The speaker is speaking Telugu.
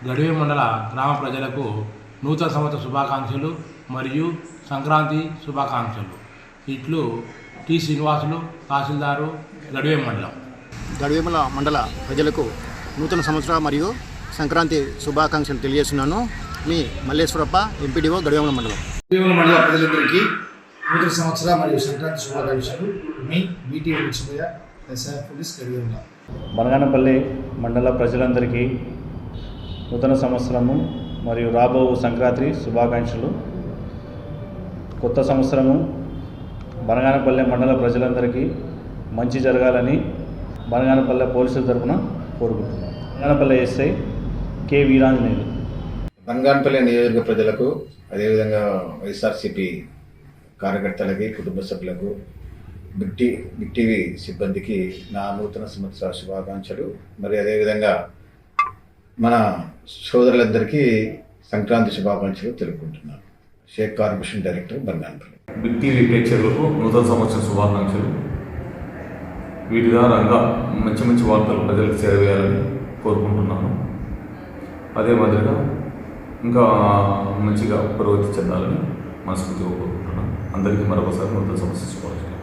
గడివే మండల గ్రామ ప్రజలకు నూతన సంవత్సర శుభాకాంక్షలు మరియు సంక్రాంతి శుభాకాంక్షలు. ఇట్లు టి శ్రీనివాసులు, తహసీల్దారు, గడివే మండలం. గడివే మండల ప్రజలకు నూతన సంవత్సర మరియు సంక్రాంతి శుభాకాంక్షలు తెలియజేస్తున్నాను. మీ మల్లేశ్వరప్ప, ఎంపీడీఓ, గడివే మండలం. గడివే మండల ప్రజలందరికీ నూతన సంవత్సర మరియు సంక్రాంతి శుభాకాంక్షలు. మీ బీటీఓ లక్ష్మయ్య, ఎస్ఐ పోలీస్, గడివే మండలం. బనగానపల్లి మండల ప్రజలందరికీ నూతన సంవత్సరము మరియు రాబో సంక్రాంతి శుభాకాంక్షలు. కొత్త సంవత్సరము బనగానపల్లి మండల ప్రజలందరికీ మంచి జరగాలని బనగానపల్లి పోలీసుల తరఫున కోరుకుంటున్నాను. Banaganapalli SI K Veeranjaneyulu. బనగానపల్లి నియోజకవర్గ ప్రజలకు, అదేవిధంగా వైఎస్ఆర్సీపీ కార్యకర్తలకి, కుటుంబ సభ్యులకు, బిగ్ టీవీ సిబ్బందికి నా నూతన సంవత్సర శుభాకాంక్షలు. మరి అదేవిధంగా మన సోదరులందరికీ సంక్రాంతి శుభాకాంక్షలు తెలుపుకుంటున్నాను. Shaik corporation director, Banaganapalli. Big TV ప్రేక్షకులకు నూతన సంవత్సర శుభాకాంక్షలు. వీటి ద్వారా మంచి మంచి వార్తలు ప్రజలకు చేరవేయాలని కోరుకుంటున్నాను. అదే మాదిరిగా ఇంకా మంచిగా పురోగతి చెందాలని మనస్ఫూర్తిగా కోరుకుంటున్నాను. అందరికీ మరొకసారి నూతన సంవత్సర శుభాకాంక్షలు.